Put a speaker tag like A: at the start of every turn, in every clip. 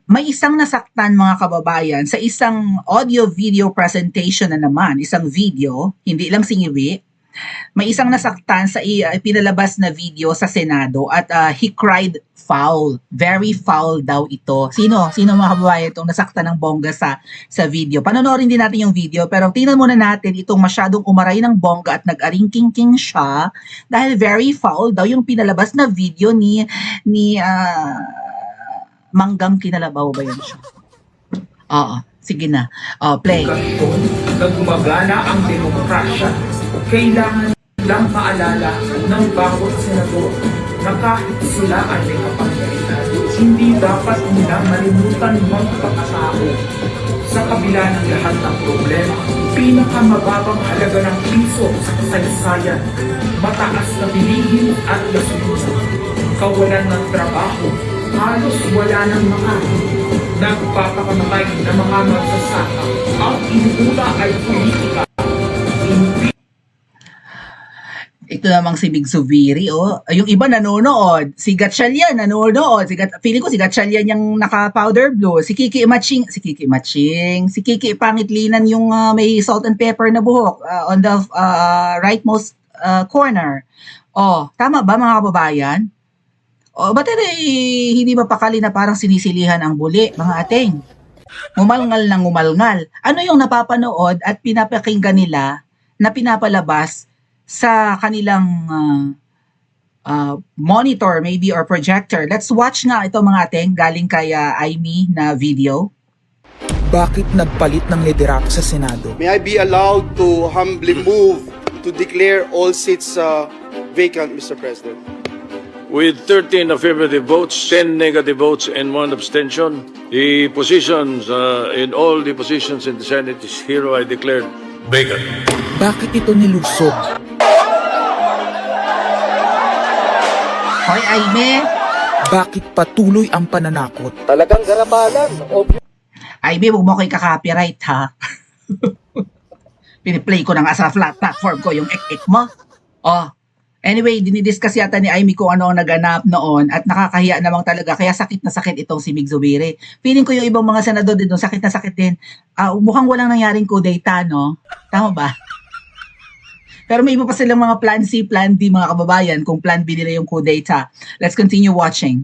A: May isang nasaktan mga kababayan sa isang audio-video presentation na naman, isang video, hindi lang singiwi. May isang nasaktan sa pinalabas na video sa Senado at he cried foul. Very foul daw ito. Sino? Sino mga kababayan itong nasaktan ng bongga sa video? Panonoodin din natin yung video pero tingnan muna natin itong masyadong umaray ng bongga at nag-aring-king-king siya dahil very foul daw yung pinalabas na video ni Manggang Kinalabaw ba yun siya? Oo. Sige na. Play.
B: Na gumagana ang demokrasya, kailangan lang maalala ng bawat senador na kahit sila ay may kapangyarihan, hindi dapat nila malimutan magpakatao. Sa kabila ng lahat ng problema, pinakamababang halaga ng piso sa kasaysayan, mataas na bilihin at gasolina, kawalan ng trabaho, halos wala ng makain, nagpapakamatay ng mga magsasaka. Ang inuuna ay politika.
A: Ito namang si Big Zubiri, yung iba nanonood. Si Gatchalian nanonood. Feeling ko si Gatchalian yung naka-powder blue. Si Kiki Pangitlinan yung may salt and pepper na buhok on the rightmost corner. Tama ba mga kababayan? Ba't hindi mapakali na parang sinisilihan ang buli, mga ating? Ngumalngal ng ngumalngal. Ano yung napapanood at pinapakinggan nila na pinapalabas sa kanilang monitor maybe or projector? Let's watch nga ito mga ating galing kay Aimee na video.
C: Bakit nagpalit ng liderato sa Senado?
D: May I be allowed to humbly move to declare all seats vacant, Mr. President?
E: With 13 affirmative votes, 10 negative votes, and 1 abstention, the positions in all the positions in the Senate is hereby declared vacant.
C: Bakit ito nilusob?
A: Hoy, Aimee!
C: Bakit patuloy ang pananakot?
F: Talagang garapalan.
A: Aimee, huwag mo kayo ka-copyright, ha? Piniplay ko na nga sa flat platform ko yung ek-ek mo. Anyway, dinidiscuss yata ni Aimee kung ano ang naganap noon at nakakahiya namang talaga. Kaya sakit na sakit itong si Mig Zubiri. Feeling ko yung ibang mga senador din doon, sakit na sakit din. Mukhang walang nangyaring coup d'etat, no? Tama ba? Pero may iba pa silang mga plan C, plan D, mga kababayan, kung plan B nila yung coup d'etat. Let's continue watching.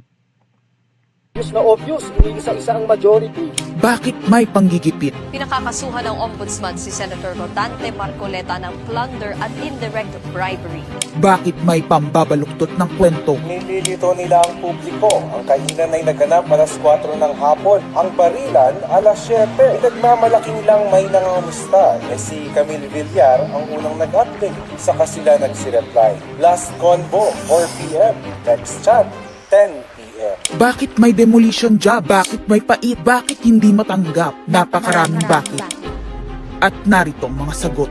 F: Obvious, iniisa-isa ang majority.
C: Bakit may panggigipit?
G: Pinakakasuhan ng Ombudsman si Senator Rodante Marcoleta ng plunder at indirect bribery.
C: Bakit may pambabaluktot ng kwento?
H: Nililito nila ang publiko. Ang kainan ay naganap alas 4 ng hapon. Ang barilan alas 7. Nagmamalaki nilang may nangangamusta na si Camille Villar ang unang nag-update. Saka sila nagsi-reply. Last convo, 4 p.m. Next chat, 10 p.m.
C: Bakit may demolition job? Bakit may pait? Bakit hindi matanggap? Napakaraming bakit. At narito ang mga sagot.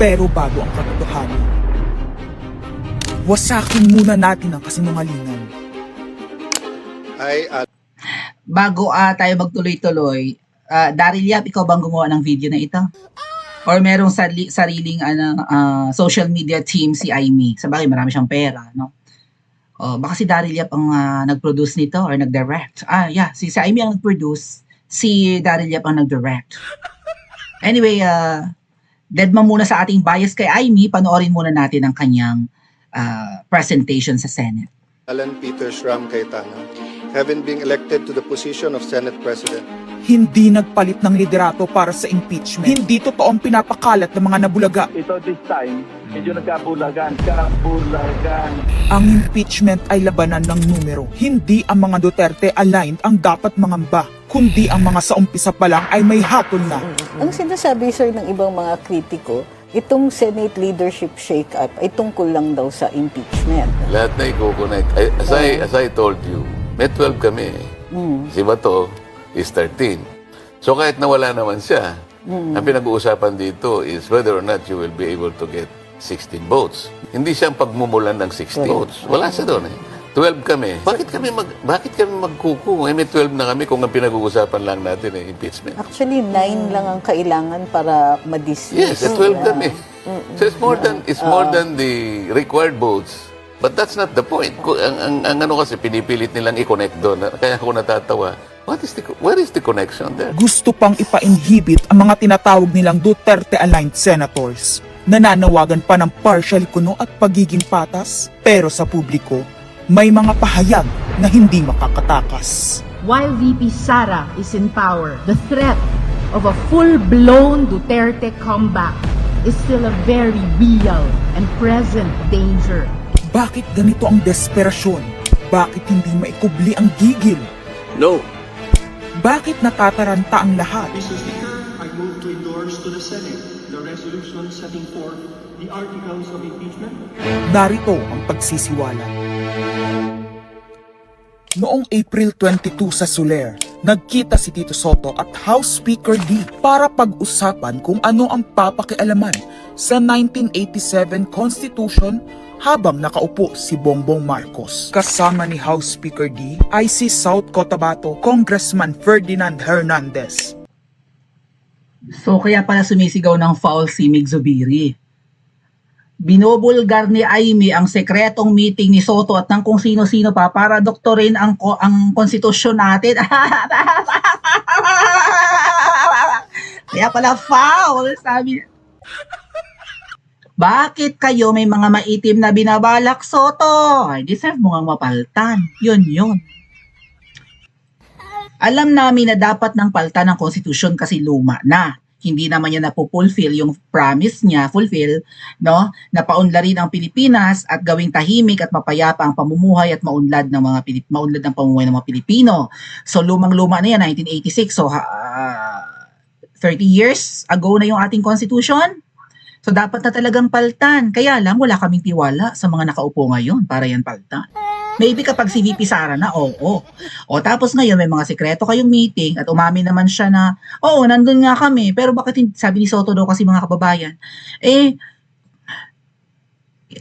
C: Pero bago ang katotohanan, wasakin muna natin ang kasinungalingan.
A: Bago tayo magtuloy-tuloy, Daryl Yap, ikaw bang gumawa ng video na ito? Or merong sariling social media team si Aimee? Sabagay, marami siyang pera, no? Baka si Daryl Yap ang nag-produce nito or nag-direct. Si Aimee ang nag-produce, si Daryl Yap ang nag-direct. Anyway, deadma muna sa ating bias kay Aimee, panoorin muna natin ang kanyang presentation sa Senate.
D: Alan Peter Shram Cayetano, having been elected to the position of Senate President.
C: Hindi nagpalit ng liderato para sa impeachment. Hindi totoong pinapakalat ng mga nabulaga.
I: Ito this time, medyo nagkabulagan.
C: Ang impeachment ay labanan ng numero. Hindi ang mga Duterte aligned ang dapat mangamba, kundi ang mga sa umpisa pa lang ay may hatol na.
J: Ang sinasabi, sir, ng ibang mga kritiko, itong Senate leadership shake-up ay tungkol lang daw sa impeachment.
K: Lahat na i-connect. As I told you, may 12 kami. Si Bato is 13. So kahit nawala naman siya, ang pinag-uusapan dito is whether or not you will be able to get 16 votes. Hindi siyang pagmumulan ng 16 votes. Wala siya doon 12 kami. Bakit kami magkuku? May 12 na kami kung ang pinag-uusapan lang natin impeachment.
J: Actually, 9 lang ang kailangan para ma-dismiss.
K: Yes, 12 kami. So it's more than the required votes But that's not the point. Ang ano kasi, pinipilit nilang i-connect doon. Kaya ako natatawa. Where is the connection there?
C: Gusto pang ipa-inhibit ang mga tinatawag nilang Duterte-aligned senators. Nananawagan pa ng partial kuno at pagiging patas. Pero sa publiko, may mga pahayag na hindi makakatakas.
L: While VP Sara is in power, the threat of a full-blown Duterte comeback is still a very real and present danger.
C: Bakit ganito ang desperasyon? Bakit hindi maikubli ang gigil?
E: No.
C: Bakit natataranta ang lahat?
M: Mr. Speaker, I move to endorse to the Senate the resolution setting forth the articles of impeachment.
C: Narito ang pagsisiwala. Noong April 22 sa Soler, nagkita si Tito Soto at House Speaker D para pag-usapan kung ano ang papakialaman sa 1987 Constitution habang nakaupo si Bongbong Marcos. Kasama ni House Speaker D ay si South Cotabato Congressman Ferdinand Hernandez.
A: So kaya pala sumisigaw ng foul si Mig Zubiri. Binubulgar ni Amy ang sekretong meeting ni Soto at ng kung sino-sino pa para doktorin ang konstitusyon natin. Kaya pala foul, sabi. Bakit kayo may mga maitim na binabalak, Soto? Ay, deserve mo nga mapaltan. Yun. Alam namin na dapat nang paltan ng konstitusyon kasi luma na. Hindi naman niya napupulfill yung promise niya, no? Na paunlarin ang Pilipinas at gawing tahimik at mapayapa ang pamumuhay at maunlad ng maunlad ng pamumuhay ng mga Pilipino. So lumang-luma na yan, 1986. So 30 years ago na yung ating constitution. So dapat na talagang paltan. Kaya lang wala kaming tiwala sa mga nakaupo ngayon para yan paltan. Maybe kapag si VP Sara na, oo. O tapos ngayon may mga sekreto kayong meeting at umamin naman siya na, oo, nandun nga kami. Pero bakit sabi ni Soto daw kasi mga kababayan,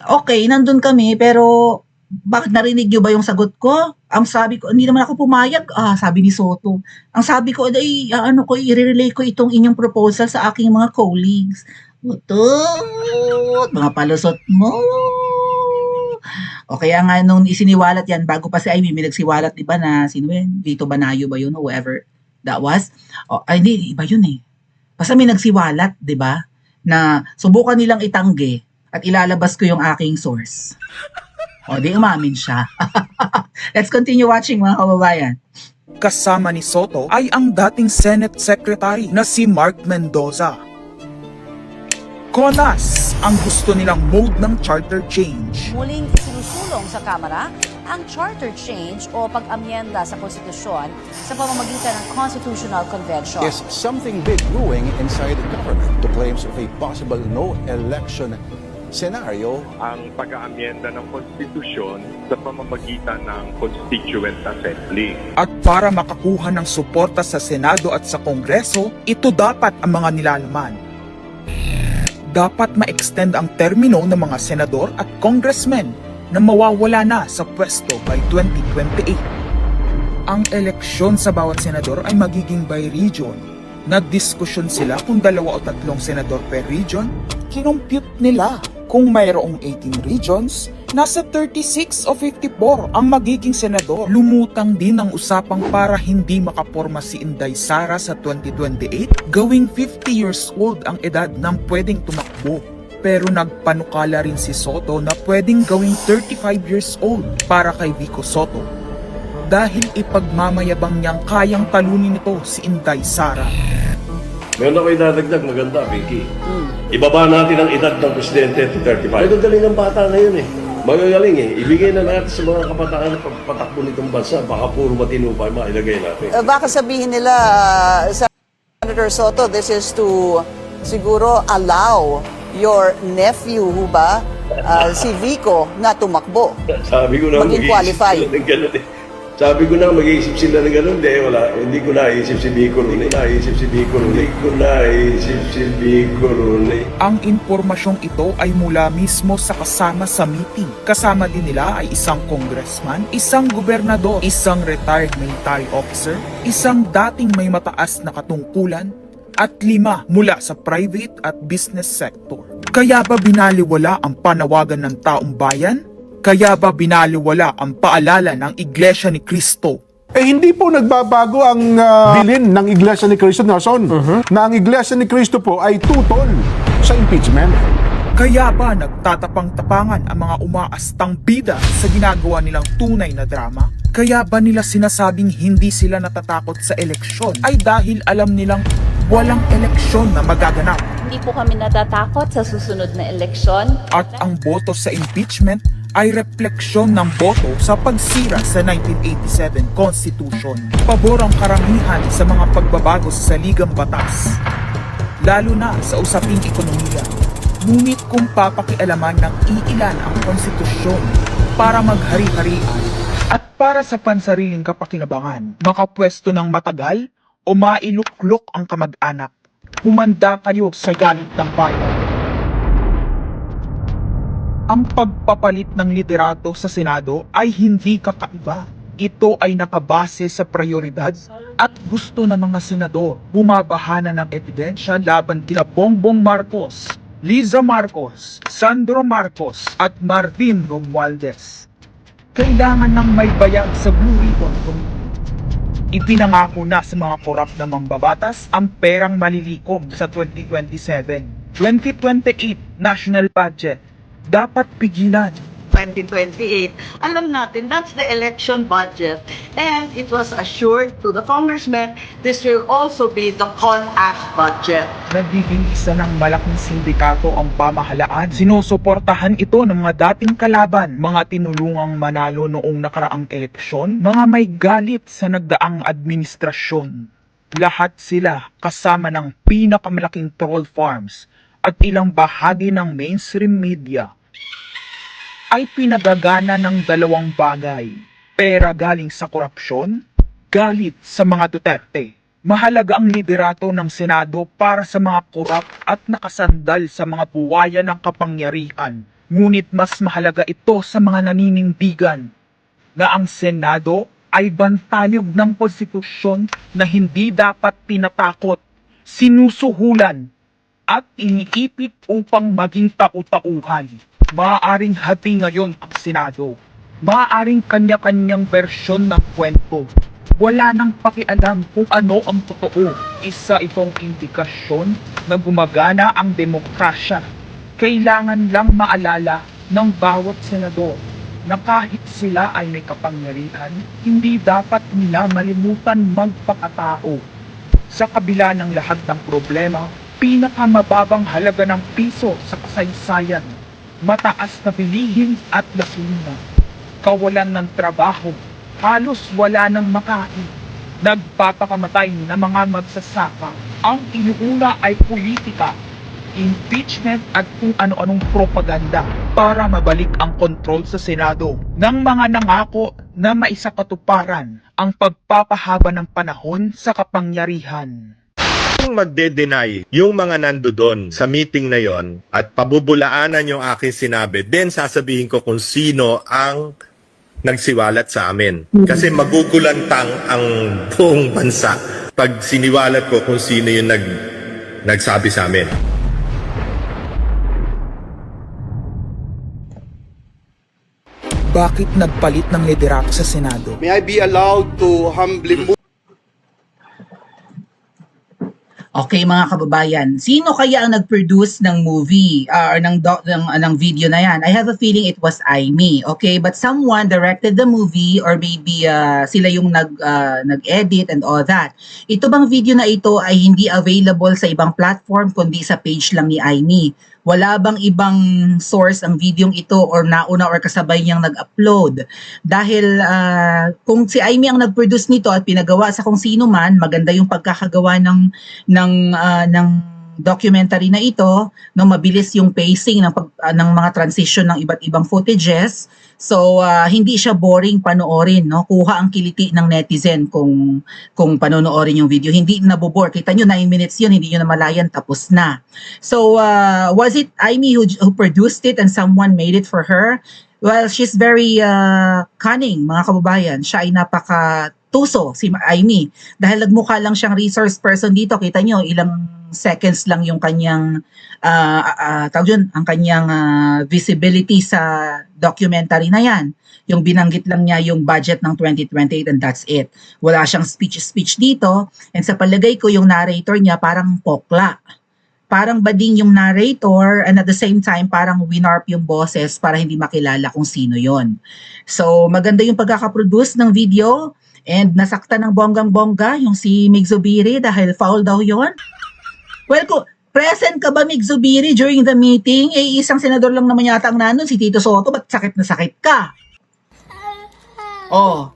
A: okay, nandun kami, pero bakit narinig nyo ba yung sagot ko? Ang sabi ko, hindi naman ako pumayag, sabi ni Soto. Ang sabi ko, i-relay ko itong inyong proposal sa aking mga colleagues. Mga palusot mo. O kaya nga nung isiniwalat yan, bago pa si Amy, may nagsiwalat, di ba, na sino yun? Dito Banayo ba yun? Whoever that was. Hindi, iba yun eh. Basta may nagsiwalat, di ba? Na subukan nilang itanggi at ilalabas ko yung aking source. Di umamin siya. Let's continue watching, mga kababayan.
C: Kasama ni Soto ay ang dating Senate Secretary na si Mark Mendoza. Konas ang gusto nilang mode ng charter change.
N: Muling isinusulong sa Kamara ang charter change o pag-amyenda sa konstitusyon sa pamamagitan ng Constitutional Convention.
O: Is something big brewing inside the government? The claims of a possible no-election scenario.
P: Ang pag-aamyenda ng konstitusyon sa pamamagitan ng Constituent Assembly.
C: At para makakuha ng suporta sa Senado at sa Kongreso, ito dapat ang mga nilalaman. Dapat ma-extend ang termino ng mga senador at congressmen na mawawala na sa pwesto by 2028. Ang eleksyon sa bawat senador ay magiging by region. Nagdiskusyon sila kung 2 o 3 senador per region. Kinompute nila kung mayroong 18 regions, nasa 36 o 54 ang magiging senador. Lumutang din ang usapang para hindi makaporma si Inday Sara sa 2028, gawing 50 years old ang edad ng pwedeng tumakbo. Pero nagpanukala rin si Soto na pwedeng gawing 35 years old para kay Vico Soto. Dahil ipagmamayabang niyang kayang talunin ito si Inday Sara.
E: Meron ako idadagdag, maganda, Vicky. Ibaba natin ang edad ng presidente to 35. Magagaling ang bata ngayon eh. Magagaling eh. Ibigay na natin sa mga kabataan na pagpatakbo nitong bansa. Baka puro matino pa yung mailagay natin.
Q: Baka sabihin nila, Senator Soto, this is to siguro allow your nephew, si Vico, na tumakbo.
E: Sabi ko na
Q: maging qualified.
E: Sabi ko na mag-iisip sila ng gano'n, hindi ko naisip si Vico ron.
C: Ang impormasyong ito ay mula mismo sa kasama sa meeting. Kasama din nila ay isang congressman, isang gobernador, isang retired military officer, isang dating may mataas na katungkulan, at 5 mula sa private at business sector. Kaya ba binaliwala ang panawagan ng taong bayan? Kaya ba binaliwala ang paalala ng Iglesia ni Cristo?
R: Hindi po nagbabago ang bilin ng Iglesia ni Cristo, Nelson, na ang Iglesia ni Cristo po ay tutol sa impeachment.
C: Kaya ba nagtatapang-tapangan ang mga umaastang bida sa ginagawa nilang tunay na drama? Kaya ba nila sinasabing hindi sila natatakot sa eleksyon ay dahil alam nilang walang eleksyon na magaganap?
S: Hindi po kami natatakot sa susunod na eleksyon.
C: At ang boto sa impeachment ay refleksyon ng boto sa pagsira sa 1987 Constitution. Pabor ang karamihan sa mga pagbabago sa saligang batas, lalo na sa usaping ekonomiya. Ngunit kung papakialaman ng iilan ang konstitusyon para maghari-harian at para sa pansariling kapakinabangan, makapwesto ng matagal o mailuklok ang kamag-anak, humanda kayo sa galit ng bayan. Ang pagpapalit ng liderato sa Senado ay hindi kakaiba. Ito ay nakabase sa prioridad at gusto ng mga senador. Bumabahana ng ebidensya laban kina Bongbong Marcos, Liza Marcos, Sandro Marcos at Martin Romualdez. Kailangan ng may bayag sa Blue Ribbon Committee. Ipinangako na sa mga korap na mambabatas ang perang malilikom sa 2027. 2028 national budget. Dapat pigilan.
T: 2028. Alam natin, that's the election budget. And it was assured to the congressman, this will also be the CONAC budget.
C: Nagiging isa ng malaking sindikato ang pamahalaan. Sinusuportahan ito ng mga dating kalaban, mga tinulungang manalo noong nakaraang eleksyon, mga may galit sa nagdaang administrasyon. Lahat sila kasama ng pinakamalaking troll farms at ilang bahagi ng mainstream media ay pinagagana ng dalawang bagay. Pera galing sa korupsyon, galit sa mga Duterte. Mahalaga ang liderato ng Senado para sa mga korap at nakasandal sa mga buwaya ng kapangyarihan. Ngunit mas mahalaga ito sa mga naninindigan na ang Senado ay bantayog ng konstitusyon na hindi dapat tinatakot, sinusuhulan, at iniipit upang maging tau-tauhan. Maaaring hati ngayon ang Senado. Maaaring kanya-kanyang bersyon ng kwento. Wala nang pakialam kung ano ang totoo. Isa itong indikasyon na gumagana ang demokrasya. Kailangan lang maalala ng bawat senador na kahit sila ay may kapangyarihan, hindi dapat nila malimutan magpakatao. Sa kabila ng lahat ng problema, pinakamababang halaga ng piso sa kasaysayan, mataas na bilihin at gasolina, kawalan ng trabaho, halos wala nang makain, nagpapakamatay na mga magsasaka. Ang inuuna ay politika, impeachment at kung ano-anong propaganda para mabalik ang kontrol sa Senado ng mga nangako na maisakatuparan ang pagpapahaba ng panahon sa kapangyarihan.
U: Kung magde-deny yung mga nandoon sa meeting na yon at pabubulaanan yung aking sinabi, then sasabihin ko kung sino ang nagsiwalat sa amin. Kasi magugulantang ang buong bansa pag siniwalat ko kung sino yung nagsabi sa amin.
C: Bakit nagpalit ng liderato sa Senado?
D: May I be allowed to humbly move?
A: Okay mga kababayan, sino kaya ang nag-produce ng movie or ng video na yan? I have a feeling it was Aimee, okay? But someone directed the movie or maybe sila yung nag-edit and all that. Ito bang video na ito ay hindi available sa ibang platform kundi sa page lang ni Aimee? Wala bang ibang source ang videong ito or nauna or kasabay niyang nag-upload? Dahil kung si Aimee ang nag-produce nito at pinagawa sa kung sino man, maganda yung pagkakagawa ng documentary na ito, no, mabilis yung pacing ng mga transition ng iba't ibang footages. So hindi siya boring panoorin, no? Kuha ang kiliti ng netizen kung panonoorin yung video. Hindi nabobore. Kita nyo 9 minutes yun, hindi nyo namalayan, tapos na. So was it Aimee who produced it and someone made it for her? Well, she's very cunning, mga kababayan. Siya ay Tuso, si Amy. Dahil nagmukha lang siyang resource person dito, kita nyo, ilang seconds lang yung kanyang, tawag yun, ang kanyang visibility sa documentary na yan. Yung binanggit lang niya yung budget ng 2028 and that's it. Wala siyang speech dito. And sa palagay ko, yung narrator niya parang pokla. Parang bading yung narrator and at the same time parang winarp yung boses para hindi makilala kung sino yon. So maganda yung pagkakaproduce ng video and nasaktan ng bonggang-bongga yung si Mig Zubiri dahil foul daw yon. Well, present ka ba Mig Zubiri during the meeting? Eh isang senador lang naman yata ang nanon, si Tito Soto, ba't sakit na sakit ka? Oh.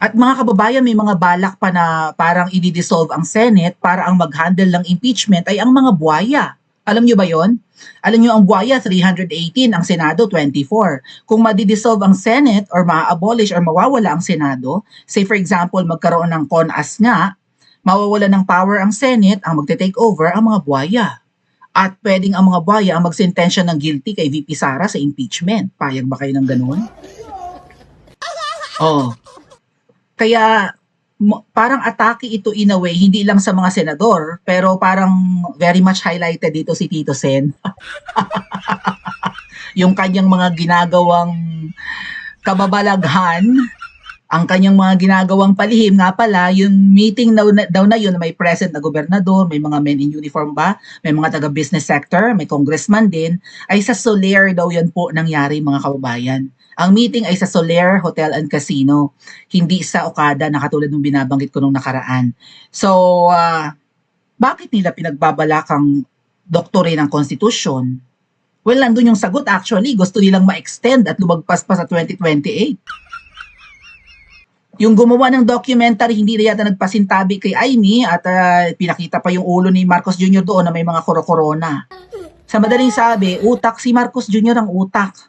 A: At mga kababayan, may mga balak pa na parang i-dissolve ang Senate para ang mag-handle ng impeachment ay ang mga buwaya. Alam nyo ba yon? Alam nyo ang buwaya 318, ang Senado 24. Kung madi-dissolve ang Senate or ma-abolish or mawawala ang Senado, say for example magkaroon ng CONAS nga, mawawala ng power ang Senate, ang magte-take over ang mga buwaya. At pwedeng ang mga buwaya ang magsentensya ng guilty kay VP Sara sa impeachment. Payag ba kayo ng ganun? Oh. Kaya parang atake ito in a way, hindi lang sa mga senador, pero parang very much highlighted dito si Tito Sen. Yung kanyang mga ginagawang kababalaghan, ang kanyang mga ginagawang palihim, nga pala, yung meeting daw na yun, may present na gobernador, may mga men in uniform ba, may mga taga-business sector, may congressman din, ay sa Soler daw yan po nangyari mga kababayan. Ang meeting ay sa Soler Hotel and Casino, hindi sa Okada na katulad ng binabanggit ko nung nakaraan. So, bakit nila pinagbabalakang doktorin ng konstitusyon? Well, nandun yung sagot actually, gusto nilang ma-extend at lumagpas pa sa 2028. Yung gumawa ng documentary, hindi na yata nagpasintabi kay Amy at pinakita pa yung ulo ni Marcos Jr. doon na may mga koro-korona. Sa madaling sabi, si Marcos Jr. ang utak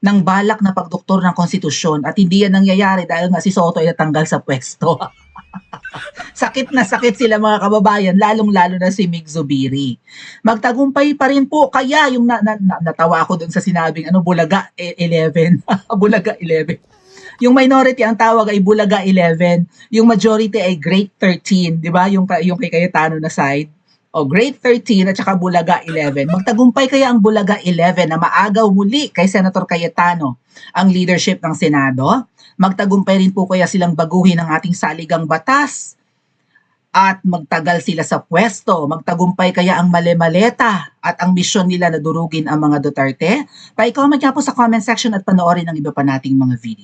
A: ng balak na pagdoktor ng konstitusyon at hindi yan nangyayari dahil nga si Soto ay natanggal sa pwesto. Sakit na sakit sila mga kababayan, lalong-lalo na si Mig Zubiri. Magtagumpay pa rin po, kaya yung natawa ako dun sa sinabing Bulaga 11. Bulaga 11. Yung minority ang tawag ay Bulaga 11, yung majority ay Grade 13, di ba? Yung kay Cayetano na side. O Grade 13 at saka Bulaga 11. Magtagumpay kaya ang Bulaga 11 na maagaw muli kay Senator Cayetano ang leadership ng Senado? Magtagumpay rin po kaya silang baguhin ang ating saligang batas? At magtagal sila sa pwesto? Magtagumpay kaya ang malemaleta at ang misyon nila na durugin ang mga Duterte? Pa-comment niya po sa comment section at panoorin ang iba pa nating mga video.